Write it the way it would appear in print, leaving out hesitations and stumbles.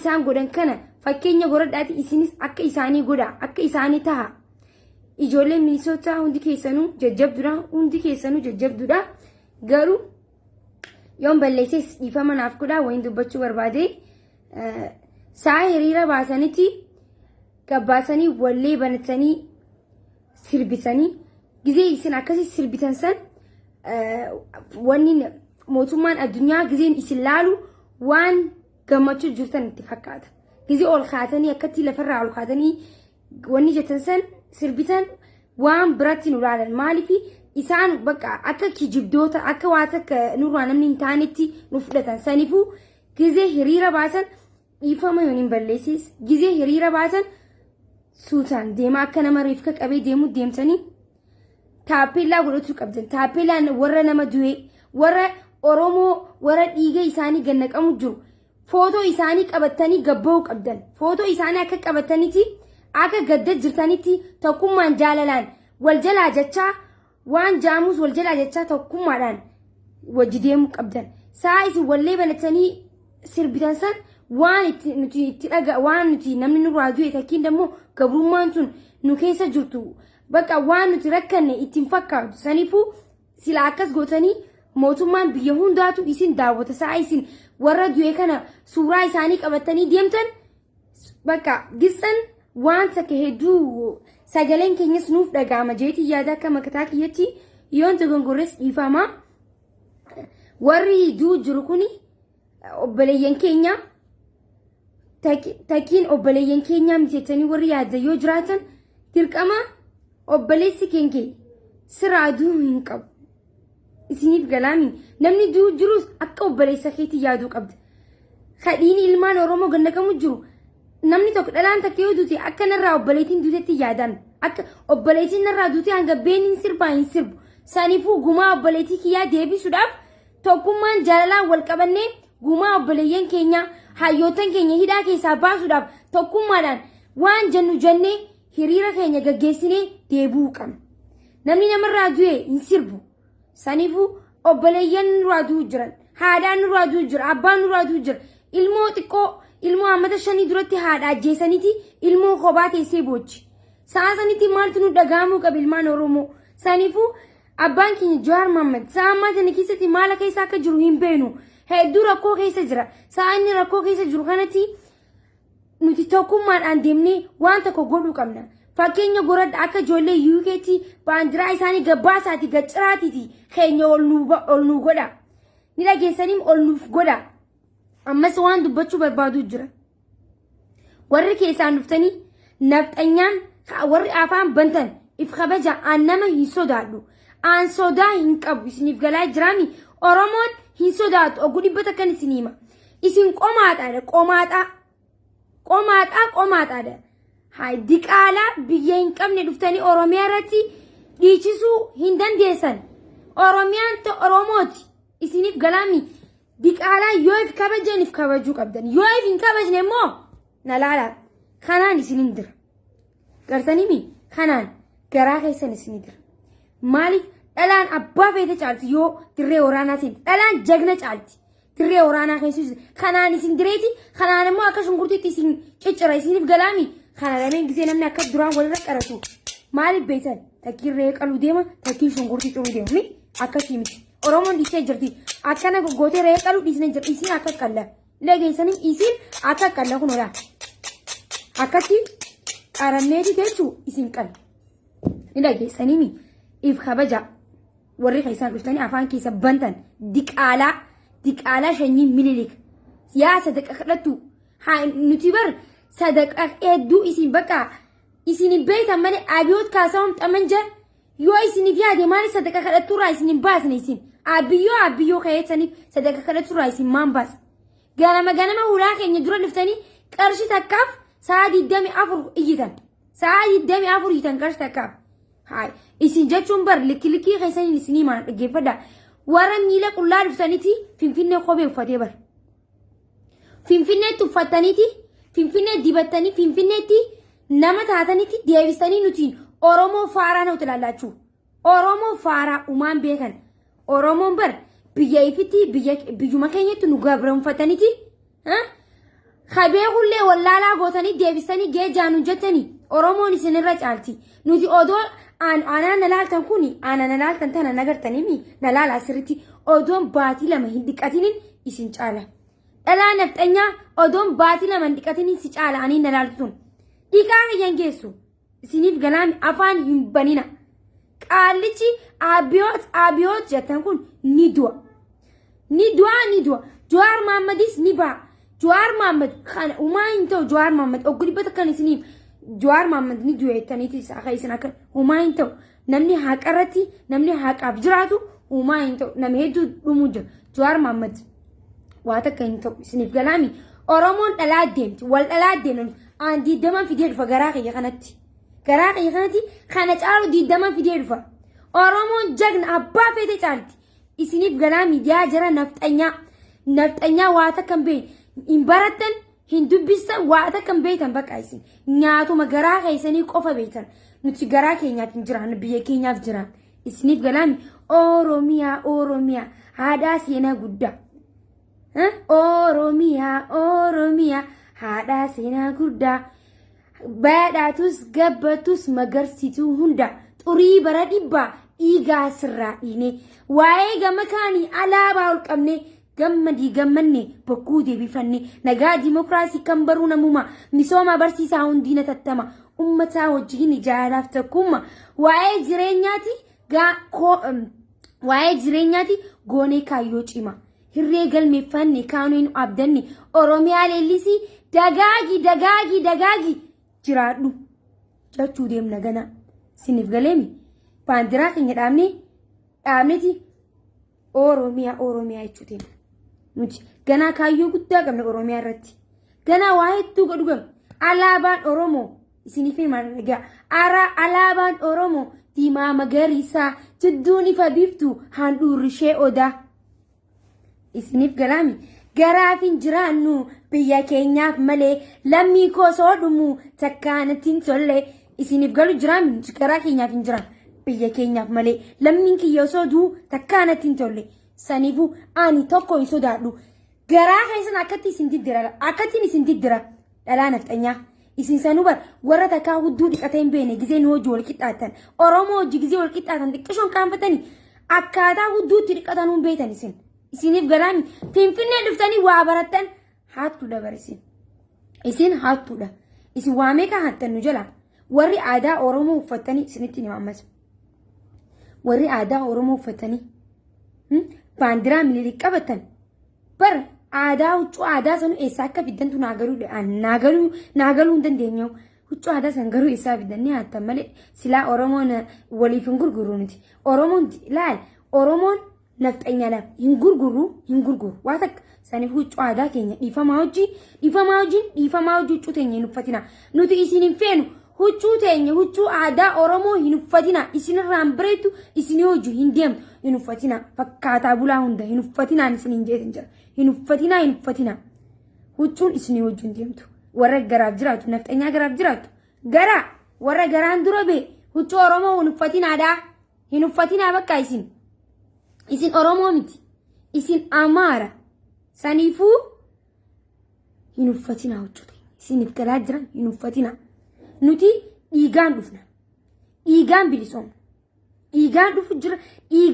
isaan godhan kana fakkeenya godhadhaati isinis akka isaanii godha akka isaanii taha ijoollee Minnesota hundi keessanuu jajjabduudha garuu yoon balleesses dhiifama naaf godhaa wayin dubbachuu barbaade saa hiriira baasanitti gabbaasanii wallee banatanii sirbitanii gizee isin akkasii sirbitan san wanni mootummaan addunyaa gizeen isin laalu waan gammachuu jirtan itti fakkaata gizee ol kaatanii akkatti lafarraa ol kaatanii wanni jettan san sirbitan waan biratti nu laalan maaliifi isaan bakka akka kijibdoota akka waan akka nurraa namni hin taanetti nu fudhatan saniifuu gizee hiriira baasan dhiifama yoon hin balleessis gizee hiriira baasan suutaan deema akka nama reefka qabee deemu deemtanii taappellaa godhachuu qabdan taappeellaan warra nama du'e warra Oromoo warra dhiiga isaanii gannaqamu jiru footoo isaanii qabatanii gabba'uu qabdan footoo isaanii akka qabatanitti akka gadda jirtanitti tokkummaan jaalalaan wal jalaa jechaa waan jaamus wal jalaa jechaa tokkummaadhaan wajji deemuu qabdan saa isin wallee banatanii sirbitan san waan nuti namni nurraa du'e takkiin dammoo gabrummaan sun nu keessa jirtu bakka waan nuti rakkanne ittiin fakkaatu saniifuu sila akkas gootanii mootummaan biyya hundaatu isin daawwata saa isin warra du'e kana suuraa isaanii qabatanii deemtan bakka gissan waan takka hedduu sagaleen keenyas nuuf dhaga'ama jeetii yaada akka makataa kiyyatti yoon dogongorres dhiifama warri duu jiru kuni obboleeyyan keenya takkiin obboleeyyan keenya miteettanii warri yaadda yoo jiraatan dirqama obboleessi keenya siraa duu hin qabu isiniif galaami namni duu jirus akka obboleessa keetii yaaduu qabda kadhiin ilmaan Oromoo gannaqamu jiru namni tokko dhalaan takka yoo duute akka narraa obboleetiin duutetti yaadan akka obboleetiin narraa duute hanga beeniin sirbaa hin sirbu saniifuu gumaa obboleetii kiyyaa deebisuudhaaf tokkummaan jaalalaan wal qabannee gumaa obboleeyyan keenya hayyootan keenya hidhaa keessaa baasuudhaaf tokkummaadhaan waan jennu jennee hiriira keenya gaggeessinee deebuu qabna namni namarraa du'e hin sirbu saniifuu obboleeyyan nurraa du'u jiran haadhaan nurraa du'u jira abbaan nurraa du'u jira ilmoo xiqqoo ilmoo hammata 5 duratti haadha ajjeesaniiti ilmoo kophaa teessee boochi sa'a sanitti maaltu nu dhagahamuu qaba ilmaan Oromoo saniifuu abbaan keenya Jawaar Mohaammed sa'a ammaa kana keessatti maal keessa akka jiru hin beenu hedduu rakkoo keessa jira sa'a inni rakkoo keessa jiru kanatti nuti tokkummaadhaan deemnee waan tokko godhuu qabna fakkeenya goradha akka ijoollee UK'tti baandiraa isaanii gabbaasaati gacciraatiiti keenya ol nu godha ni dhageessaniin ol nuuf godha ammas waan dubbachuu barbaadu jira warri keessaan dhuftanii nafxanyaan warri afaan bantan if kabaja aan nama hin sodaadhu aan sodaa hin qabu isiniif galaa jiraami Oromoon hin sodaatu oguu dhibbata kan isin hima isin qomaadhaadha Hai diqaalaa biyya hin qabne dhuftanii Oromiyaa irratti dhiichisuu hin dandeessan. Oromiyaan Oromooti. Isiniif galaami diqaalaa yoo if kabajaniif kabajuu qabdan. Yoo if hin kabajne immoo na laala. Kanaan isinin dira. Gartanii mi? Kanaan garaa keessan isinin dira. Maaliif dhalaan abbaa feete caalti yoo dirree waraanaa seenti. Dhalaan jagna caalti. Dirree waraanaa keessus kanaan isin direeti. Kanaan immoo akka shunkurtiitti isin ciccira isiniif galaami. Kana lameen gisee namni akka duraan walirra qaratu maaliif beeytan takkiin re'ee qaluu deema takkiin shunkurtii ciruu deema mi akkasii miti Oromoon dhiisee jirti akkana gootee re'ee qaluu dhiisnee jirti isiin akka qalla dhageessanii isiin akka qalla kun ola akkatti qaramneeti jechuun isiin qalla ni dhageessanii mi if kabaja warri keessaan dhuftanii afaan keessa bantan diqaalaa shanyii mililik siyaasa daqa kadhattu nuti bar sadaqa hedduu isin bakka isin beeytan malee abiyoot kaasawam xamanja yoo isin yaade maali sadaqa kadhatturraa isin baasne isin abiyyoo kayeessaniif sadaqa kadhatturraa isin maan baas ganama hulaa keenya dura dhuftanii qarshii takkaaf sa'a 24 iyyitan sa'a 24 iyyitan qarshii takkaaf hai isin jechuun bar likki keessaniin isinii maan dhaggeeffadha warra miila qullaa dhuftaniiti finfinnee kophee uffatee bar finfinneetti uffataniiti Finfinnee dibatanii Finfinneetti nama taatanitti deebistanii nutiin Oromoo faaraa nuti ilaallachuu. Oromoo faaraa uumaan beekan. Oromoon bar biyya ifitti biyyuma keenyatti nu gabroonfataniiti. خبيه كله ولا لا قوتني ديبستني جي جانو جتني أوروموني سنرج عالتي نودي أودو أنا نلال تنكوني أنا نلال تنتنا نجر تنيمي نلال عسرتي أودون باتي لما هندك أتنين يسنجاله ألا نفتنيا أودون باتي لما هندك أتنين سنجاله أني نلال تون إيكار ينجسو سنيف جلام أفان يبنينا قالتي أبيوت جتنكون ندوا جوار محمديس نبا جوار محمد خان وما انتو جوار محمد او قريبا تكاني سنيم جوار محمد ندوا يتانيتي ساخي سناكر وما انتو نمني حاك أرتي نمني حاك أفجراتو وما انتو نمهدو رموجو جوار محمد واتك انتو سنيف قلامي أورومون ألاد ديمت والألاد ديمت دي دمان في ديرفا غراقي يخانتي خانت آلو دي دمان في ديرفا أورومون جغن أبا فيتي چالتي isiniif galaami diyaa jara naftanya waata kan bee hin baratan hin dubbistan waata kan beetan baqa isin nyaatuma garaa keessanii qofa beetan nuti garaa keenyaaf hin jiraan biyya keenyaaf jiraan isiniif galaami oromiyaa haadhaa seenaa guddaa oromiyaa haadhaa seenaa guddaa baadhaatus gabbatus magarsituu hunda xurii bara dhibbaa إيجا سرائيني واي جمكاني على باول كمني gammanne bokkuu deebifannee nagaa dimokiraasii kan baruuna muma misooma barsiisaa hundiina tattama ummataa wajjin ijaaraaf takkumma waa'ee jireenyaati goonee kaayyoo cima hirree galmeeffanne kaanoon abdanne oromiyaa leellisii dagaagi jiraadhu jechuu deemna gana siniif galeemi baandiraa keenya dhaabneeti oromiyaa jechuutiin nuti ganaa kaayyoo guddaa qabna oromiyaa irratti ganaa waa hedduu godhugam alaabaan oromoo isiniif himaa alaabaan oromoo diimaa magariisa jidduun ifa biiftuu handhuurri ishee odaa isiniif galaami garaafin jiraannu biyya keenyaaf malee lammii koo soo dhumu takkaanattiin tolle isiniif galu jiraami garaa keenyaaf hin jiraan biyya keenyaaf malee lammiin kiyya soo duu takkaanattiin tolle sanifu ani tokko hin sodaadhu garaa keessan akkatti isin diddira dhalaa nafxanyaa isin sanuu bar warra takkaa hudduu dhiqatee hin beene gizee nu hojii wal qixxaatan oromoo hojii gizee wal qixxaatan xiqqishoon kaanfatanii akkaataa hudduutti dhiqatanuu hin beetan isiniif galaami finfinnee dhuftanii waa barattan haattuudha barisin isin haattuudha isin waa meeqa haattan nu jala warri aadaa oromoo uffatanii isinitti ni mammas warri aadaa oromoo uffatanii baandiraa mililik qabatan bar aadaa huccuu aadaa sanu eessaa akka fiddantu naagaluu hin dandeenyu huccuu aadaa san garuu eessaa fiddannee haattan malee silaa oromoon waliif hin gurguru nuti oromoon laal oromoon nafxanya laaf hin gurguru waa takka saniif huccuu aadaa keenya dhiifamaa hojii huccuu teenya hin uffatina nuti isin hin feenu huccuu teenya huccuu aadaa oromoo hin uffatina isinirraan bireetu isinii hojii hin deemtu hin uffatina fakkaataa bulaa hunda hin uffatinaan isin hin jeetin jira hin uffatina huccuun isinii hojii hin deemtu warra garaaf jiraatu nafxanyaa garaaf jiraatu warra garaan dura bee huccuu oromoo hin uffatinaadhaa hin uffatinaa bakka isin oromoo miti isin amaara saniifuu hin uffatinaa huccuu teenya isiniif galaa jiran hin uffatinaa nuti dhiigaan dhufna dhiigaan bilisoomna dhiigaan dhufu jira